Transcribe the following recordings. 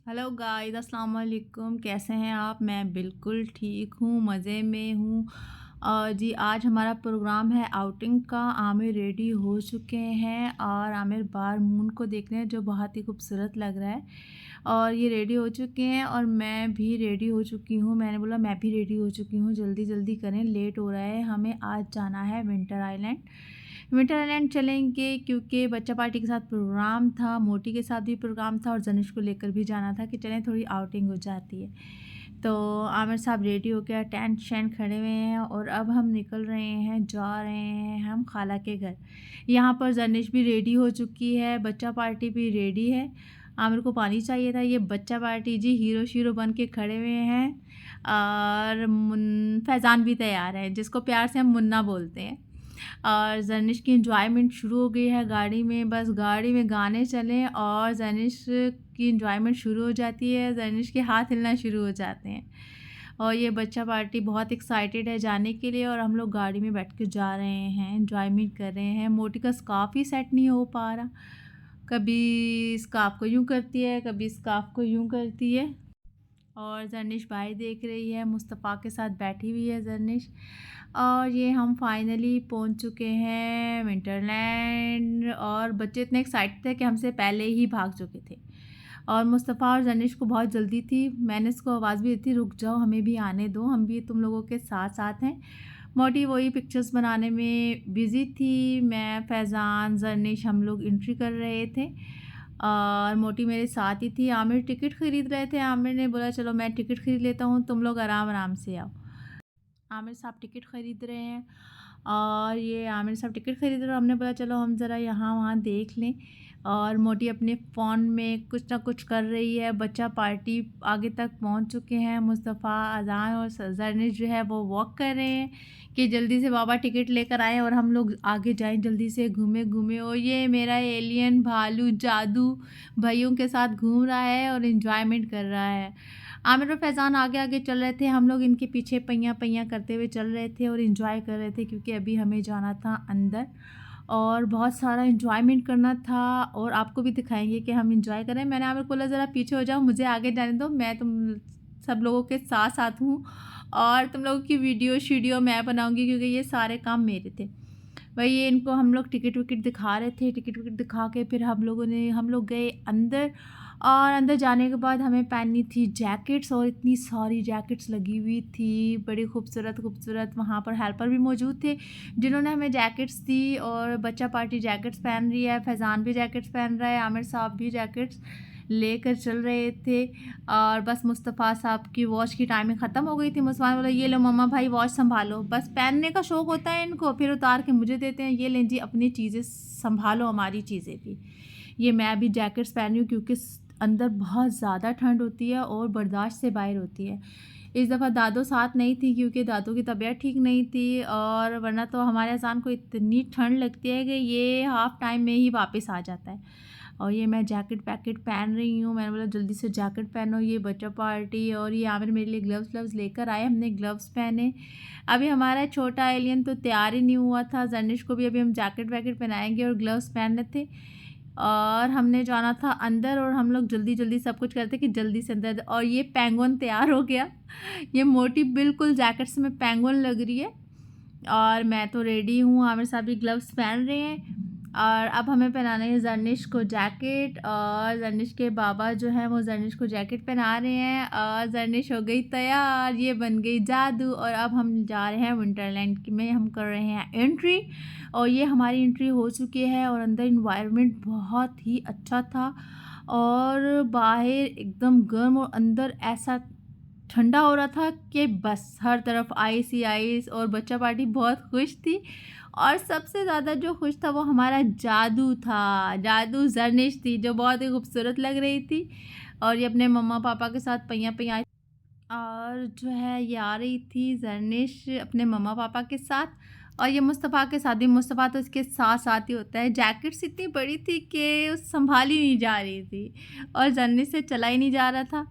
Hello guys, अस्सलाम वालेकुम। कैसे हैं आप? मैं बिल्कुल ठीक हूँ, मज़े में हूँ। जी, आज हमारा प्रोग्राम है आउटिंग का। आमिर रेडी हो चुके हैं और आमिर बाहर मून को देख रहे हैं जो बहुत ही खूबसूरत लग रहा है। और ये रेडी हो चुके हैं और मैं भी रेडी हो चुकी हूँ। मैंने बोला मैं भी रेडी हो चुकी हूँ, जल्दी जल्दी करें, लेट हो रहा है। हमें आज जाना है विंटर आइलैंड। विंटर आइलैंड चलेंगे क्योंकि बच्चा पार्टी के साथ प्रोग्राम था, मोटी के साथ भी प्रोग्राम था और जनिश को लेकर भी जाना था कि चलें थोड़ी आउटिंग हो जाती है। तो आमिर साहब रेडी हो गया, टेंट शैंट खड़े हुए हैं और अब हम निकल रहे हैं, जा रहे हैं हम खाला के घर। यहाँ पर जनिश भी रेडी हो चुकी है, बच्चा पार्टी भी रेडी है। आमिर को पानी चाहिए था। ये बच्चा पार्टी जी हीरो शीरो बन के खड़े हुए हैं और फैज़ान भी तैयार है, जिसको प्यार से हम मुन्ना बोलते हैं। और जनिश की एंजॉयमेंट शुरू हो गई है गाड़ी में। बस गाड़ी में गाने चलें और जनिश की एंजॉयमेंट शुरू हो जाती है, जनिश के हाथ हिलना शुरू हो जाते हैं। और ये बच्चा पार्टी बहुत एक्साइटेड है जाने के लिए और हम लोग गाड़ी में बैठ के जा रहे हैं, एंजॉयमेंट कर रहे हैं। मोटी का स्कार्फ ही सेट नहीं हो पा रहा, कभी स्कार्फ को यूँ करती है, कभी स्कार्फ को यूँ करती है। और जर्निश भाई देख रही है, मुस्तफ़ा के साथ बैठी हुई है जर्निश। और ये हम फाइनली पहुंच चुके हैं विंटरलैंड और बच्चे इतने एक्साइटेड थे कि हमसे पहले ही भाग चुके थे। और मुस्तफ़ा और जर्निश को बहुत जल्दी थी। मैंने इसको आवाज़ भी दी थी, रुक जाओ, हमें भी आने दो, हम भी तुम लोगों के साथ साथ हैं। मोटी वही पिक्चर्स बनाने में बिज़ी थी। मैं, फैज़ान, जर्निश हम लोग एंट्री कर रहे थे और मोटी मेरे साथ ही थी। आमिर टिकट ख़रीद रहे थे। आमिर ने बोला चलो मैं टिकट ख़रीद लेता हूँ, तुम लोग आराम आराम से आओ। आमिर साहब टिकट ख़रीद रहे हैं और ये आमिर साहब टिकट ख़रीद रहे हैं। हमने बोला चलो हम ज़रा यहाँ वहाँ देख लें। और मोटी अपने फ़ोन में कुछ ना कुछ कर रही है। बच्चा पार्टी आगे तक पहुँच चुके हैं। मुस्तफ़ा, अज़ान और जर्निश जो है वो वॉक कर रहे हैं कि जल्दी से बाबा टिकट लेकर आएँ और हम लोग आगे जाएँ, जल्दी से घूमे घूमे। और ये मेरा एलियन भालू जादू भाइयों के साथ घूम रहा है और इन्जॉयमेंट कर रहा है। आमिर और फैज़ान आगे आगे चल रहे थे, हम लोग इनके पीछे पैयाँ पैयाँ करते हुए चल रहे थे और इन्जॉय कर रहे थे क्योंकि अभी हमें जाना था अंदर और बहुत सारा इन्जॉयमेंट करना था और आपको भी दिखाएंगे कि हम इन्जॉय करें। मैंने आमिर को बोला ज़रा पीछे हो जाओ, मुझे आगे जाने दो, मैं तुम सब लोगों के साथ साथ हूँ और तुम लोगों की वीडियो शीडियो मैं बनाऊँगी क्योंकि ये सारे काम मेरे थे। वही ये इनको हम लोग टिकट विकट दिखा रहे थे। टिकट विकट दिखा के फिर हम लोग गए अंदर और अंदर जाने के बाद हमें पहननी थी जैकेट्स और इतनी सारी जैकेट्स लगी हुई थी, बड़ी खूबसूरत खूबसूरत। वहाँ पर हेल्पर भी मौजूद थे जिन्होंने हमें जैकेट्स दी और बच्चा पार्टी जैकेट्स पहन रही है, फैज़ान भी जैकेट्स पहन रहा है, आमिर साहब भी जैकेट्स लेकर चल रहे थे। और बस मुस्तफ़ा साहब की वॉच की टाइमिंग ख़त्म हो गई थी। मुस्कान बोला ये लो मम्मा भाई वॉच संभालो। बस पहनने का शौक़ होता है इनको, फिर उतार के मुझे देते हैं, ये लें जी अपनी चीज़ें संभालो, हमारी चीज़ें भी। ये मैं अभी जैकेट्स पहन रही हूँ क्योंकि अंदर बहुत ज़्यादा ठंड होती है और बर्दाश्त से बाहर होती है। इस दफ़ा दादो साथ नहीं थी क्योंकि दादो की तबीयत ठीक नहीं थी और वरना तो हमारे अज़ान को इतनी ठंड लगती है कि ये हाफ़ टाइम में ही वापस आ जाता है। और ये मैं जैकेट पैकेट पहन रही हूँ। मैंने बोला जल्दी से जैकेट पहनो, ये बच्चा पार्टी। और ये आमिर मेरे लिए ग्लव्स लेकर आए, हमने ग्लव्स पहने। अभी हमारा छोटा एलियन तो तैयार ही नहीं हुआ था। जर्निश को भी अभी हम जैकेट वैकेट पहनाएंगे और ग्लव्स पहन रहे थे और हमने जाना था अंदर और हम लोग जल्दी जल्दी सब कुछ करते कि जल्दी से अंदर। और ये पेंगुइन तैयार हो गया। ये मोटी बिल्कुल जैकेट्स में पेंगुइन लग रही है और मैं तो रेडी हूँ। आमिर साहब भी ग्लव्स पहन रहे हैं और अब हमें पहनाना है जर्निश को जैकेट। और जर्निश के बाबा जो हैं वो जर्निश को जैकेट पहना रहे हैं और जर्निश हो गई तैयार, ये बन गई जादू। और अब हम जा रहे हैं विंटरलैंड में, हम कर रहे हैं एंट्री और ये हमारी एंट्री हो चुकी है। और अंदर इन्वायरमेंट बहुत ही अच्छा था और बाहर एकदम गर्म और अंदर ऐसा ठंडा हो रहा था कि बस हर तरफ आइस ही आइस। और बच्चा पार्टी बहुत खुश थी और सबसे ज़्यादा जो खुश था वो हमारा जादू था। जादू जर्निश थी जो बहुत ही खूबसूरत लग रही थी और ये अपने मम्मा पापा के साथ पैया पैया और जो है ये आ रही थी जर्निश अपने मम्मा पापा के साथ। और ये मुस्तफ़ा के साथ ही, मुस्तफ़ा तो इसके साथ साथ ही होता है। जैकेट्स इतनी बड़ी थी कि संभाली नहीं जा रही थी और जर्निश से चला ही नहीं जा रहा था।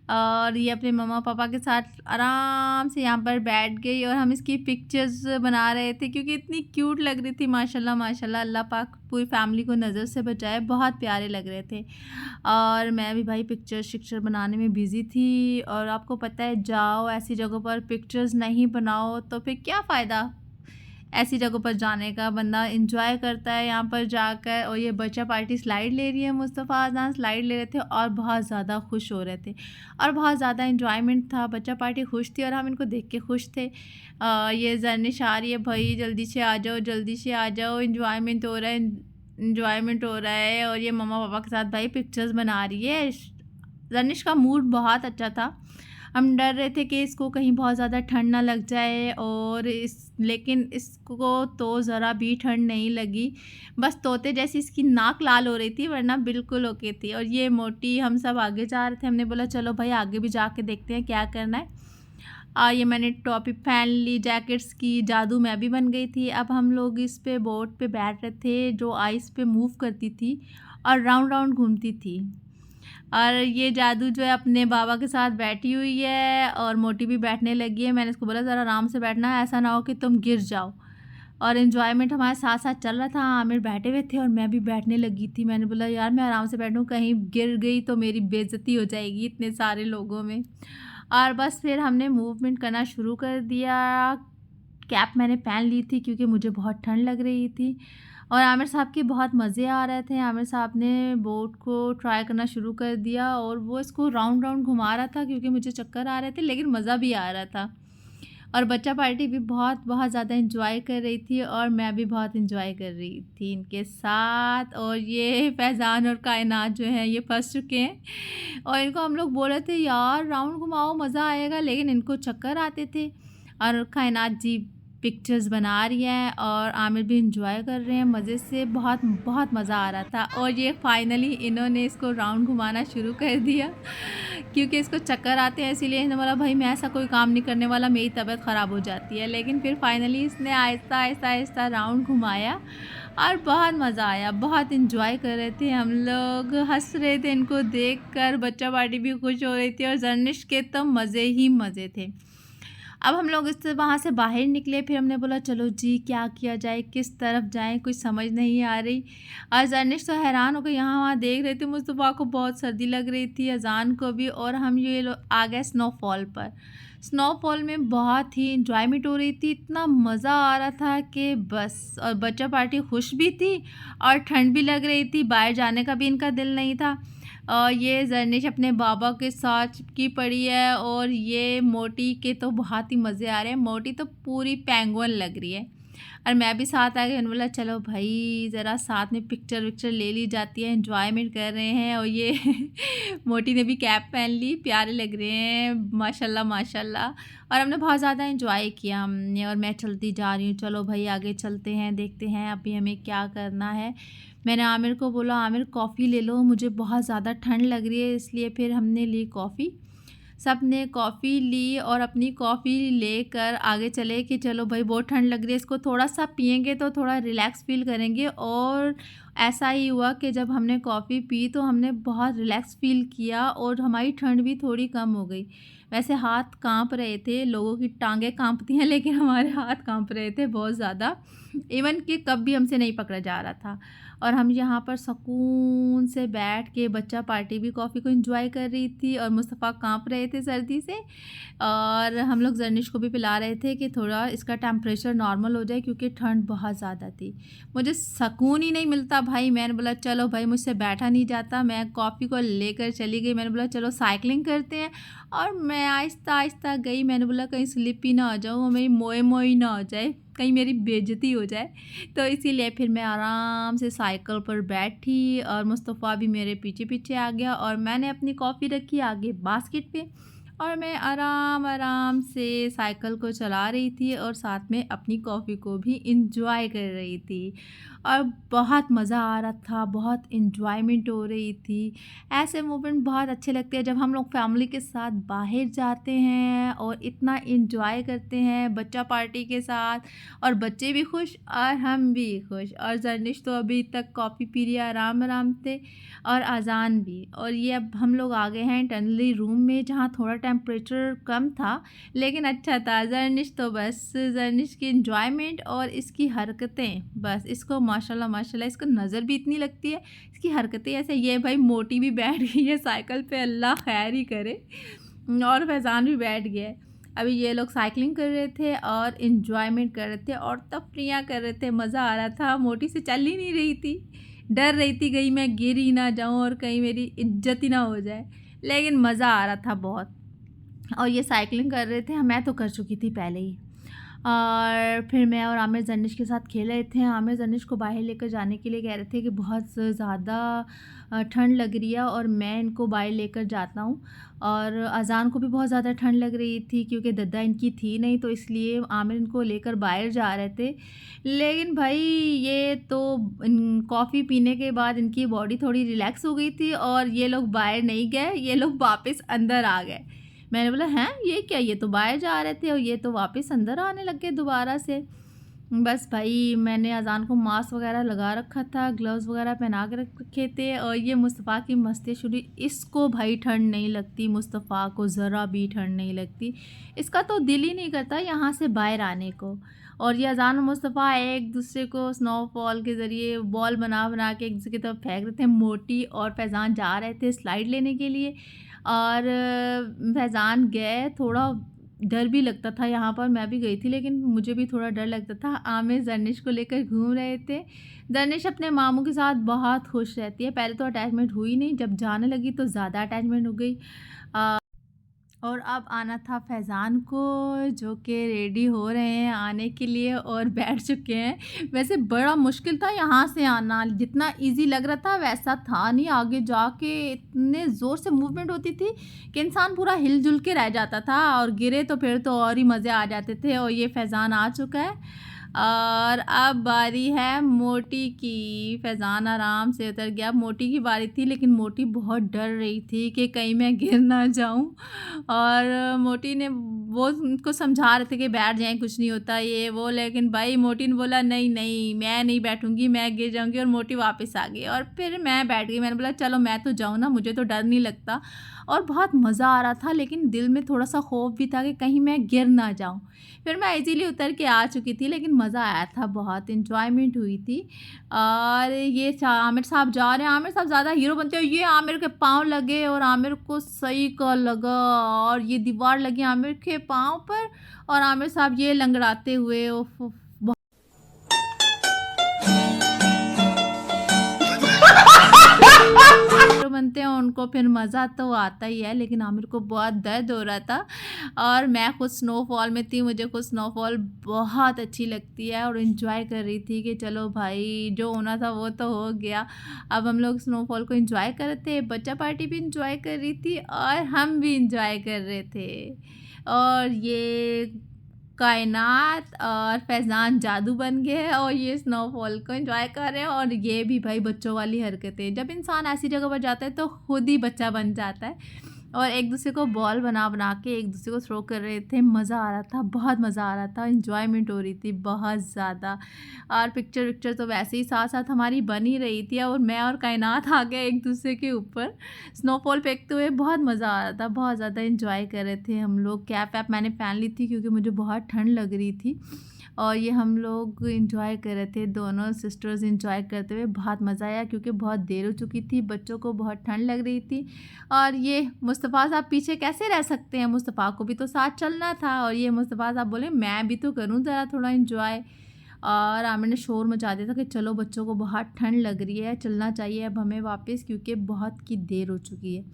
और ये अपने मम्मा पापा के साथ आराम से यहाँ पर बैठ गई और हम इसकी पिक्चर्स बना रहे थे क्योंकि इतनी क्यूट लग रही थी। माशाल्लाह माशाल्लाह, अल्लाह पाक पूरी फैमिली को नज़र से बचाए, बहुत प्यारे लग रहे थे। और मैं भी भाई पिक्चर शिक्चर बनाने में बिज़ी थी। और आपको पता है, जाओ ऐसी जगहों पर पिक्चर्स नहीं बनाओ तो फिर क्या फ़ायदा ऐसी जगहों पर जाने का। बंदा एंजॉय करता है यहाँ पर जाकर। और ये बच्चा पार्टी स्लाइड ले रही है, मुस्तफ़ा अज़ान स्लाइड ले रहे थे और बहुत ज़्यादा खुश हो रहे थे और बहुत ज़्यादा एंजॉयमेंट था। बच्चा पार्टी खुश थी और हम इनको देख के खुश थे। ये जर्निश आ रही है, भाई जल्दी से आ जाओ, जल्दी से आ जाओ, एंजॉयमेंट हो रहा है, एंजॉयमेंट हो रहा है। और ये मम्मा पापा के साथ भाई पिक्चर्स बना रही है। जर्निश का मूड बहुत अच्छा था। हम डर रहे थे कि इसको कहीं बहुत ज़्यादा ठंड ना लग जाए, और लेकिन इसको तो ज़रा भी ठंड नहीं लगी। बस तोते जैसी इसकी नाक लाल हो रही थी, वरना बिल्कुल ओके थी। और ये मोटी, हम सब आगे जा रहे थे, हमने बोला चलो भाई आगे भी जाके देखते हैं क्या करना है। ये मैंने टोपी पहन ली जैकेट्स की, जादू मैं भी बन गई थी। अब हम लोग इस पे बोट पे बैठ रहे थे जो आइस पे मूव करती थी और राउंड राउंड घूमती थी। और ये जादू जो है अपने बाबा के साथ बैठी हुई है और मोटी भी बैठने लगी है। मैंने इसको बोला ज़रा आराम से बैठना है, ऐसा ना हो कि तुम गिर जाओ। और एन्जॉयमेंट हमारे साथ साथ चल रहा था। आमिर बैठे हुए थे और मैं भी बैठने लगी थी। मैंने बोला यार मैं आराम से बैठूं, कहीं गिर गई तो मेरी बेइज्जती हो जाएगी इतने सारे लोगों में। और बस फिर हमने मूवमेंट करना शुरू कर दिया। कैप मैंने पहन ली थी क्योंकि मुझे बहुत ठंड लग रही थी। और आमिर साहब के बहुत मज़े आ रहे थे। आमिर साहब ने बोट को ट्राई करना शुरू कर दिया और वो इसको राउंड राउंड घुमा रहा था क्योंकि मुझे चक्कर आ रहे थे, लेकिन मज़ा भी आ रहा था। और बच्चा पार्टी भी बहुत बहुत ज़्यादा एंजॉय कर रही थी और मैं भी बहुत एंजॉय कर रही थी इनके साथ। और ये फैज़ान और कायनात जो हैं ये फंस चुके हैं और इनको हम लोग बोल रहे थे यार राउंड घुमाओ मज़ा आएगा, लेकिन इनको चक्कर आते थे। और कायनात जी पिक्चर्स बना रही हैं और आमिर भी इंजॉय कर रहे हैं मज़े से। बहुत बहुत मज़ा आ रहा था। और ये फाइनली इन्होंने इसको राउंड घुमाना शुरू कर दिया क्योंकि इसको चक्कर आते हैं, इसीलिए इन्होंने बोला भाई मैं ऐसा कोई काम नहीं करने वाला, मेरी तबीयत ख़राब हो जाती है। लेकिन फिर फाइनली इसने आहिस्ता आहिस्ता आहिस्ता राउंड घुमाया और बहुत मज़ा आया। बहुत इंजॉय कर रहे थे हम लोग, हंस रहे थे इनको देखकर। बच्चा पार्टी भी खुश हो रही थी और जर्निश के तो मज़े ही मज़े थे। अब हम लोग इस वहाँ से बाहर निकले। फिर हमने बोला चलो जी क्या किया जाए, किस तरफ जाएं, कुछ समझ नहीं आ रही। और जर्निश तो हैरान हो गई, यहाँ वहाँ देख रहे थे। मुस्तफ़ा को बहुत सर्दी लग रही थी, अजान को भी। और हम ये लोग आ गए स्नोफॉल पर। स्नोफॉल में बहुत ही इंजॉयमेंट हो रही थी, इतना मज़ा आ रहा था कि बस। और बच्चा पार्टी खुश भी थी और ठंड भी लग रही थी, बाहर जाने का भी इनका दिल नहीं था। ये जर्निश अपने बाबा के साथ चिपकी पड़ी है और ये मोटी के तो बहुत ही मज़े आ रहे हैं। मोटी तो पूरी पेंगुइन लग रही है और मैं भी साथ आ गई। मैंने बोला चलो भाई ज़रा साथ में पिक्चर विक्चर ले ली जाती है, एंजॉयमेंट कर रहे हैं। और ये मोटी ने भी कैप पहन ली, प्यारे लग रहे हैं माशाल्लाह माशाल्लाह। और हमने बहुत ज़्यादा एंजॉय किया हमने। और मैं चलती जा रही हूँ, चलो भाई आगे चलते हैं, देखते हैं अभी हमें क्या करना है। मैंने आमिर को बोला आमिर कॉफ़ी ले लो, मुझे बहुत ज़्यादा ठंड लग रही है। इसलिए फिर हमने ली कॉफ़ी। सब ने कॉफ़ी ली और अपनी कॉफ़ी लेकर आगे चले कि चलो भाई बहुत ठंड लग रही है, इसको थोड़ा सा पियेंगे तो थोड़ा रिलैक्स फ़ील करेंगे। और ऐसा ही हुआ कि जब हमने कॉफ़ी पी तो हमने बहुत रिलैक्स फ़ील किया और हमारी ठंड भी थोड़ी कम हो गई। वैसे हाथ काँप रहे थे, लोगों की टांगें काँपती हैं लेकिन हमारे हाथ काँप रहे थे बहुत ज़्यादा। इवन कि कप भी हमसे नहीं पकड़ा जा रहा था। और हम यहाँ पर सुकून से बैठ के, बच्चा पार्टी भी कॉफ़ी को एंजॉय कर रही थी और मुस्तफ़ा काँप रहे थे सर्दी से। और हम लोग जर्निश को भी पिला रहे थे कि थोड़ा इसका टेम्परेचर नॉर्मल हो जाए क्योंकि ठंड बहुत ज़्यादा थी। मुझे सुकून ही नहीं मिलता भाई। मैंने बोला चलो भाई मुझसे बैठा नहीं जाता, मैं कॉफ़ी को लेकर चली गई। मैंने बोला चलो साइकिलिंग करते हैं। और मैं आहिस्ता आहिस्ता गई। मैंने बोला कहीं स्लिप ही ना हो जाऊँ और मेरी मोए मोई ना हो जाए, कहीं मेरी बेइज्जती हो जाए। तो इसीलिए फिर मैं आराम से साइकिल पर बैठी और मुस्तफ़ा भी मेरे पीछे पीछे आ गया। और मैंने अपनी कॉफ़ी रखी आगे बास्केट पे और मैं आराम आराम से साइकिल को चला रही थी और साथ में अपनी कॉफ़ी को भी इंजॉय कर रही थी। और बहुत मज़ा आ रहा था, बहुत एन्जॉयमेंट हो रही थी। ऐसे मोमेंट बहुत अच्छे लगते हैं जब हम लोग फैमिली के साथ बाहर जाते हैं और इतना एन्जॉय करते हैं बच्चा पार्टी के साथ, और बच्चे भी खुश और हम भी खुश। और जर्निश तो अभी तक कॉफ़ी पी रही है आराम-आराम से, और अज़ान भी। और ये अब हम लोग आ गए हैं टनली रूम में, जहाँ थोड़ा टेम्परेचर कम था लेकिन अच्छा था। जर्निश तो बस जर्निश की एन्जॉयमेंट और इसकी हरकतें, बस इसको माशाल्लाह माशाल्लाह, इसको नज़र भी इतनी लगती है, इसकी हरकतें ऐसे। ये भाई मोटी भी बैठ गई है साइकिल पे, अल्लाह खैर ही करे, और फैज़ान भी बैठ गया है। अभी ये लोग साइकिलिंग कर रहे थे और एन्जॉयमेंट कर रहे थे और तफरियाँ कर रहे थे, मज़ा आ रहा था। मोटी से चल ही नहीं रही थी, डर रही थी कहीं मैं गिर ही ना जाऊँ और कहीं मेरी इज्जत ही ना हो जाए, लेकिन मज़ा आ रहा था बहुत। और ये साइकिलिंग कर रहे थे, मैं तो कर चुकी थी पहले ही। और फिर मैं और आमिर जर्निश के साथ खेल रहे थे। आमिर जर्निश को बाहर लेकर जाने के लिए कह रहे थे कि बहुत ज़्यादा ठंड लग रही है और मैं इनको बाहर लेकर जाता हूँ। और अज़ान को भी बहुत ज़्यादा ठंड लग रही थी क्योंकि दद्दा इनकी थी नहीं, तो इसलिए आमिर इनको लेकर बाहर जा रहे थे। लेकिन भाई ये तो कॉफ़ी पीने के बाद इनकी बॉडी थोड़ी रिलैक्स हो गई थी और ये लोग बाहर नहीं गए, ये लोग वापस अंदर आ गए। मैंने बोला हैं ये क्या, ये तो बाहर जा रहे थे और ये तो वापस अंदर आने लग गए दोबारा से। बस भाई मैंने अज़ान को मास्क वगैरह लगा रखा था, ग्लव्स वगैरह पहना के रख रखे थे, और ये मुस्तफ़ा की मस्ती शुरू। इसको भाई ठंड नहीं लगती, मुस्तफ़ा को ज़रा भी ठंड नहीं लगती, इसका तो दिल ही नहीं करता यहाँ से बाहर आने को। और ये अज़ान और मुस्तफ़ा एक दूसरे को स्नोफॉल के ज़रिए बॉल बना बना के एक दूसरे की तरफ फेंक रहे थे। मोटी और फैज़ान जा रहे थे स्लाइड लेने के लिए, और फैज़ान गए। थोड़ा डर भी लगता था यहाँ पर, मैं भी गई थी लेकिन मुझे भी थोड़ा डर लगता था। आमिर जर्निश को लेकर घूम रहे थे। जर्निश अपने मामू के साथ बहुत खुश रहती है, पहले तो अटैचमेंट हुई नहीं, जब जाने लगी तो ज़्यादा अटैचमेंट हो गई। और अब आना था फैज़ान को, जो कि रेडी हो रहे हैं आने के लिए और बैठ चुके हैं। वैसे बड़ा मुश्किल था यहाँ से आना, जितना इजी लग रहा था वैसा था नहीं। आगे जाके इतने ज़ोर से मूवमेंट होती थी कि इंसान पूरा हिलजुल के रह जाता था, और गिरे तो फिर तो और ही मज़े आ जाते थे। और ये फैज़ान आ चुका है और अब बारी है मोटी की। फैज़ान आराम से उतर गया। अब मोटी की बारी थी, लेकिन मोटी बहुत डर रही थी कि कहीं मैं गिर ना जाऊं। और मोटी ने वो उनको समझा रहे थे कि बैठ जाएं, कुछ नहीं होता ये वो, लेकिन भाई मोटी ने बोला नहीं नहीं मैं नहीं बैठूंगी, मैं गिर जाऊंगी। और मोटी वापस आ गई और फिर मैं बैठ गई। मैंने बोला चलो मैं तो जाऊँ ना, मुझे तो डर नहीं लगता। और बहुत मज़ा आ रहा था, लेकिन दिल में थोड़ा सा खौफ भी था कि कहीं मैं गिर ना जाऊं। फिर मैं इजीली उतर के आ चुकी थी, लेकिन मज़ा आया था, बहुत इन्जॉयमेंट हुई थी। और ये आमिर साहब जा रहे हैं। आमिर साहब ज़्यादा हीरो बनते हैं। ये आमिर के पाँव लगे और आमिर को सही का लगा, और ये दीवार लगी आमिर के पाँव पर, और आमिर साहब ये लंगड़ाते हुए उफ उफ, हीरो बनते हैं उनको फिर मज़ा तो आता ही है। लेकिन आमिर को बहुत दर्द हो रहा था, और मैं खुद स्नोफॉल में थी, मुझे खुद स्नोफॉल बहुत अच्छी लगती है और इन्जॉय कर रही थी कि चलो भाई जो होना था वो तो हो गया। अब हम लोग स्नोफॉल को इन्जॉय कर रहे थे, बच्चा पार्टी भी इन्जॉय कर रही थी और हम भी इन्जॉय कर रहे थे। और ये कायनात और फैज़ान जादू बन गए हैं और ये स्नोफॉल को एंजॉय कर रहे हैं। और ये भी भाई बच्चों वाली हरकतें, जब इंसान ऐसी जगह पर जाता है तो खुद ही बच्चा बन जाता है। और एक दूसरे को बॉल बना बना के एक दूसरे को थ्रो कर रहे थे, मज़ा आ रहा था, बहुत मज़ा आ रहा था, इंजॉयमेंट हो रही थी बहुत ज़्यादा। और पिक्चर विक्चर तो वैसे ही साथ साथ हमारी बन ही रही थी, और मैं और कायनात आ गए एक दूसरे के ऊपर स्नोफॉल फेंकते हुए। बहुत मज़ा आ रहा था, बहुत ज़्यादा इंजॉय कर रहे थे हम लोग। कैप वैप मैंने पहन ली थी क्योंकि मुझे बहुत ठंड लग रही थी, और ये हम लोग इंजॉय कर रहे थे, दोनों सिस्टर्स इंजॉय करते हुए। बहुत मज़ा आया क्योंकि बहुत देर हो चुकी थी, बच्चों को बहुत ठंड लग रही थी। और ये मुस्तफ़ा साहब पीछे कैसे रह सकते हैं, मुस्तफ़ा को भी तो साथ चलना था। और ये मुस्तफ़ा साहब बोले मैं भी तो करूं ज़रा थोड़ा इंजॉय। और आमिर ने शोर मचा दिया था कि चलो बच्चों को बहुत ठंड लग रही है, चलना चाहिए अब हमें वापस, क्योंकि बहुत की देर हो चुकी है।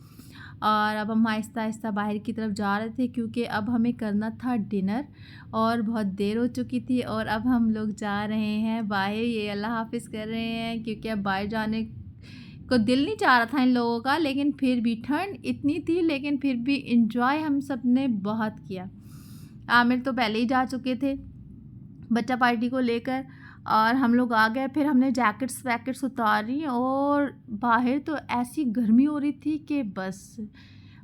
और अब हम आहिस्ता आहिस्ता बाहर की तरफ जा रहे थे क्योंकि अब हमें करना था डिनर, और बहुत देर हो चुकी थी। और अब हम लोग जा रहे हैं बाहर, ये अल्लाह हाफिज़ कर रहे हैं क्योंकि अब बाहर जाने को दिल नहीं चाह रहा था इन लोगों का, लेकिन फिर भी ठंड इतनी थी, लेकिन फिर भी इंजॉय हम सब ने बहुत किया। आमिर तो पहले ही जा चुके थे बच्चा पार्टी को लेकर, और हम लोग आ गए। फिर हमने जैकेट्स वैकेट्स उतारी और बाहर तो ऐसी गर्मी हो रही थी कि बस।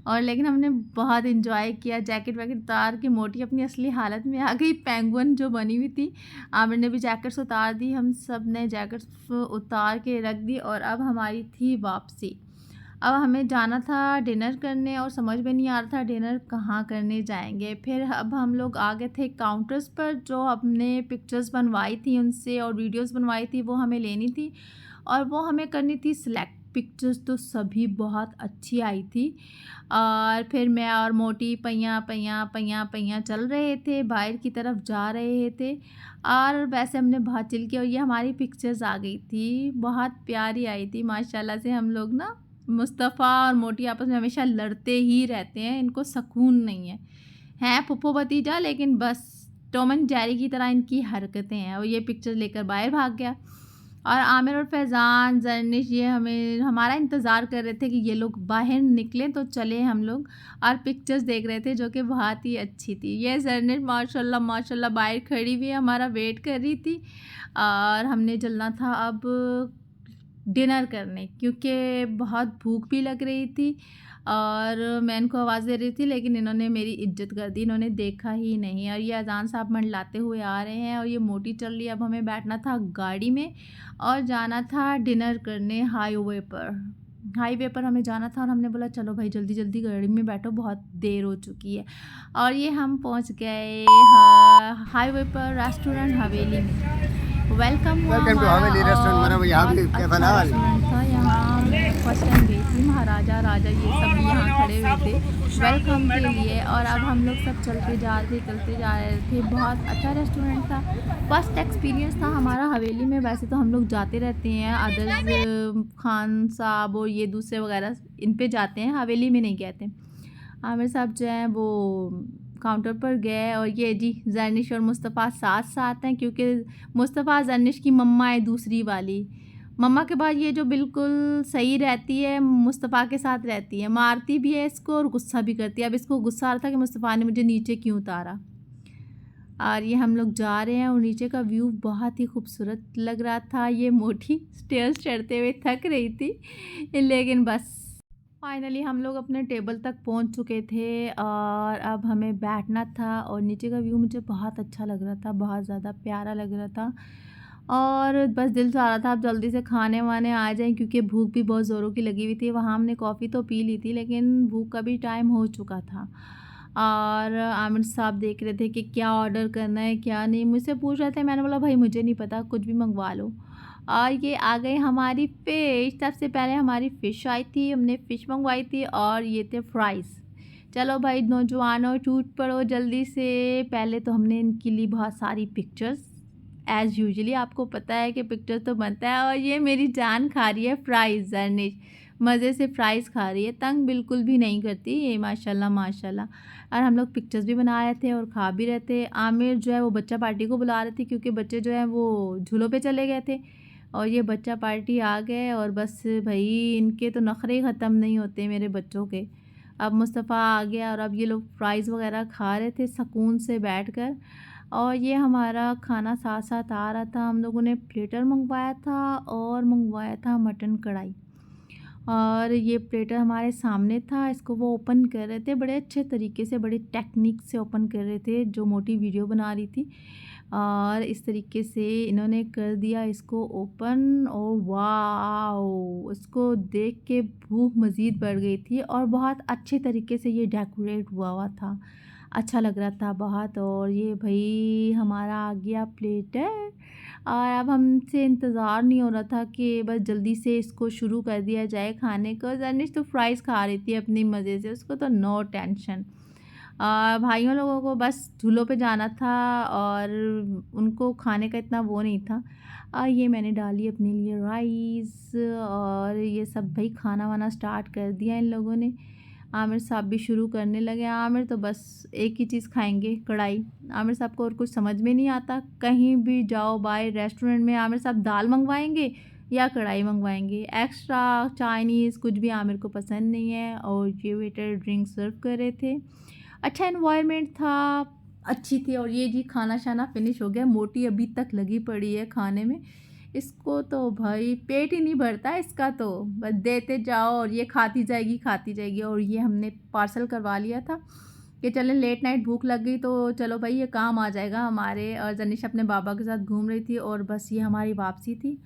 और लेकिन हमने बहुत इन्जॉय किया, जैकेट वैकेट उतार के मोटी अपनी असली हालत में आ गई, पेंगुइन जो बनी हुई थी। आमिर ने भी जैकेट्स उतार दी, हम सब ने जैकेट्स उतार के रख दी और अब हमारी थी वापसी। अब हमें जाना था डिनर करने और समझ में नहीं आ रहा था डिनर कहाँ करने जाएंगे। फिर अब हम लोग आ गए थे काउंटर्स पर, जो हमने पिक्चर्स बनवाई थी उनसे और वीडियोस बनवाई थी वो हमें लेनी थी और वो हमें करनी थी सिलेक्ट। पिक्चर्स तो सभी बहुत अच्छी आई थी। और फिर मैं और मोटी पैया पैया पैया पैया चल रहे थे, बाहर की तरफ जा रहे थे और वैसे हमने बहुत चिल किया और ये हमारी पिक्चर्स आ गई थी, बहुत प्यारी आई थी माशाल्लाह से। हम लोग ना मुस्तफ़ा और मोटी आपस में हमेशा लड़ते ही रहते हैं, इनको सुकून नहीं है फुप्पो भतीजा, लेकिन बस टॉम एंड जेरी की तरह इनकी हरकतें हैं। और ये पिक्चर लेकर बाहर भाग गया और आमिर और फैज़ान जर्निश ये हमें हमारा इंतज़ार कर रहे थे कि ये लोग बाहर निकलें तो चले हम लोग, और पिक्चर्स देख रहे थे जो कि बहुत ही अच्छी थी। ये जर्निश माशाल्लाह माशाल्लाह बाहर खड़ी हुई हमारा वेट कर रही थी और हमने चलना था अब डिनर करने, क्योंकि बहुत भूख भी लग रही थी और मैं इनको आवाज़ दे रही थी लेकिन इन्होंने मेरी इज्जत कर दी, इन्होंने देखा ही नहीं। और ये अजान साहब मंडलाते हुए आ रहे हैं और ये मोटी चल रही है। अब हमें बैठना था गाड़ी में और जाना था डिनर करने हाईवे पर हमें जाना था और हमने बोला चलो भाई जल्दी जल्दी गाड़ी में बैठो, बहुत देर हो चुकी है। और ये हम पहुंच गए हाईवे पर रेस्टोरेंट हवेली में। Welcome to Haveli restaurant. मेरा यहाँ भी अच्छा कैफन हाल रेस्टोरेंट था। यहाँ फर्स्ट टाइम गई थी, महाराजा राजा ये सब भी यहाँ खड़े हुए थे वेलकम के लिए। और अब हम लोग सब चलते जा रहे थे। बहुत अच्छा रेस्टोरेंट था, फर्स्ट एक्सपीरियंस था हमारा हवेली में। वैसे तो हम लोग जाते रहते हैं अदर्स, खान साहब और ये दूसरे वगैरह इन पे जाते हैं, हवेली में नहीं गए थे। आमिर साहब जो हैं वो काउंटर पर गए और ये जी जर्निश और मुस्तफ़ा साथ साथ हैं, क्योंकि मुस्तफ़ा जर्निश की मम्मा है दूसरी वाली। मम्मा के बाद ये जो बिल्कुल सही रहती है मुस्तफ़ा के साथ रहती है, मारती भी है इसको और गुस्सा भी करती है। अब इसको गुस्सा आ रहा था कि मुस्तफ़ा ने मुझे नीचे क्यों उतारा। और ये हम लोग जा रहे हैं और नीचे का व्यू बहुत ही खूबसूरत लग रहा था। ये मोटी स्टेयर्स चढ़ते हुए थक रही थी, लेकिन बस फाइनली हम लोग अपने टेबल तक पहुंच चुके थे और अब हमें बैठना था। और नीचे का व्यू मुझे बहुत अच्छा लग रहा था, बहुत ज़्यादा प्यारा लग रहा था और बस दिल चाह रहा था अब जल्दी से खाने वाने आ जाएं, क्योंकि भूख भी बहुत ज़ोरों की लगी हुई थी। वहाँ हमने कॉफ़ी तो पी ली थी लेकिन भूख का भी टाइम हो चुका था। और आमिर साहब देख रहे थे कि क्या ऑर्डर करना है क्या नहीं, मुझसे पूछ रहे थे। मैंने बोला भाई मुझे नहीं पता, कुछ भी मंगवा लो। और ये आ गई हमारी फ़िश। सबसे पहले हमारी फ़िश आई थी, हमने फ़िश मंगवाई थी और ये थे फ्राइज़। चलो भाई नौजवानों टूट पड़ो जल्दी से। पहले तो हमने इनके लिए बहुत सारी पिक्चर्स, एज़ यूजुअली आपको पता है कि पिक्चर तो बनता है। और ये मेरी जान खा रही है फ्राइज़, जर्निश मज़े से फ़्राइज़ खा रही है, तंग बिल्कुल भी नहीं करती ये माशाल्लाह माशाल्लाह। और हम लोग पिक्चर्स भी बना रहे थे और खा भी रहे थे। आमिर जो है वो बच्चा पार्टी को बुला रहे थे, क्योंकि बच्चे जो हैं वो झूलों पे चले गए थे और ये बच्चा पार्टी आ गए। और बस भाई इनके तो नखरे ख़त्म नहीं होते मेरे बच्चों के। अब मुस्तफ़ा आ गया और अब ये लोग फ्राइज़ वगैरह खा रहे थे सुकून से बैठकर। और ये हमारा खाना साथ साथ आ रहा था। हम लोगों ने प्लेटर मंगवाया था और मंगवाया था मटन कढ़ाई। और ये प्लेटर हमारे सामने था, इसको वो ओपन कर रहे थे बड़े अच्छे तरीके से, बड़ी टेक्निक से ओपन कर रहे थे जो मोटी वीडियो बना रही थी। और इस तरीके से इन्होंने कर दिया इसको ओपन। और वाह, इसको देख के भूख मज़ीद बढ़ गई थी और बहुत अच्छे तरीके से ये डेकोरेट हुआ हुआ था, अच्छा लग रहा था बहुत। और ये भाई हमारा आ गया प्लेटर और अब हमसे इंतज़ार नहीं हो रहा था कि बस जल्दी से इसको शुरू कर दिया जाए खाने को। जर्निश तो फ्राइज़ खा रही थी अपनी मज़े से, उसको तो नो टेंशन। भाइयों लोगों को बस झूलों पे जाना था और उनको खाने का इतना वो नहीं था। ये मैंने डाली अपने लिए राइस और ये सब भाई खाना वाना स्टार्ट कर दिया इन लोगों ने। आमिर साहब भी शुरू करने लगे। आमिर तो बस एक ही चीज़ खाएंगे, कढ़ाई। आमिर साहब को और कुछ समझ में नहीं आता, कहीं भी जाओ बाहर रेस्टोरेंट में आमिर साहब दाल मंगवाएंगे या कढ़ाई मंगवाएंगे, एक्स्ट्रा चाइनीज़ कुछ भी आमिर को पसंद नहीं है। और ये वेटर ड्रिंक सर्व कर रहे थे, अच्छा एनवायरनमेंट था, अच्छी थी। और ये जी खाना शाना फिनिश हो गया, मोटी अभी तक लगी पड़ी है खाने में। इसको तो भाई पेट ही नहीं भरता इसका तो, बस देते जाओ और ये खाती जाएगी। और ये हमने पार्सल करवा लिया था कि चलें लेट नाइट भूख लग गई तो चलो भाई ये काम आ जाएगा हमारे। और जनिश अपने बाबा के साथ घूम रही थी और बस ये हमारी वापसी थी।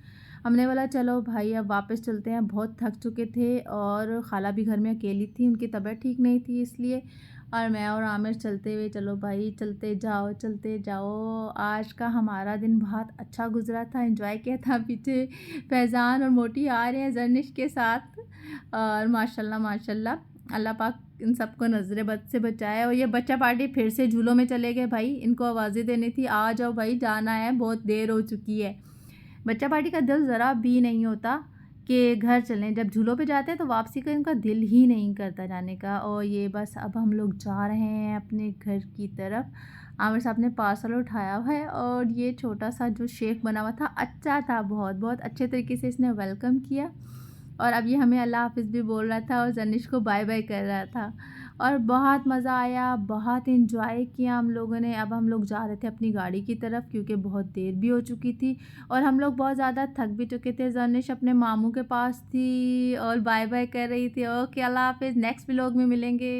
हमने बोला चलो भाई अब वापस चलते हैं, बहुत थक चुके थे और ख़ाला भी घर में अकेली थी, उनकी तबीयत ठीक नहीं थी इसलिए। और मैं और आमिर चलते हुए, चलो भाई चलते जाओ चलते जाओ। आज का हमारा दिन बहुत अच्छा गुजरा था, एंजॉय किया था। पीछे फैज़ान और मोटी आ रहे हैं जर्निश के साथ। और माशाल्लाह माशाल्लाह अल्लाह पाक इन सबको नज़र बद से बचाए। और ये बच्चा पार्टी फिर से झूलों में चले गए भाई, इनको आवाज़ें देनी थी आ जाओ भाई जाना है, बहुत देर हो चुकी है। बच्चा पार्टी का दिल ज़रा भी नहीं होता कि घर चलें, जब झूलों पे जाते हैं तो वापसी का इनका दिल ही नहीं करता जाने का। और ये बस अब हम लोग जा रहे हैं अपने घर की तरफ। आमिर साहब ने पार्सल उठाया हुआ है और ये छोटा सा जो शेक बना हुआ था अच्छा था, बहुत बहुत अच्छे तरीके से इसने वेलकम किया। और अब ये हमें अल्लाह हाफ़िज़ भी बोल रहा था और जनिश को बाय बाय कर रहा था। और बहुत मज़ा आया, बहुत एंजॉय किया हम लोगों ने। अब हम लोग जा रहे थे अपनी गाड़ी की तरफ क्योंकि बहुत देर भी हो चुकी थी और हम लोग बहुत ज़्यादा थक भी चुके थे। जर्निश अपने मामू के पास थी और बाय बाय कर रही थी। ओके अल्लाह हाफ़िज़, नेक्स्ट व्लॉग में मिलेंगे।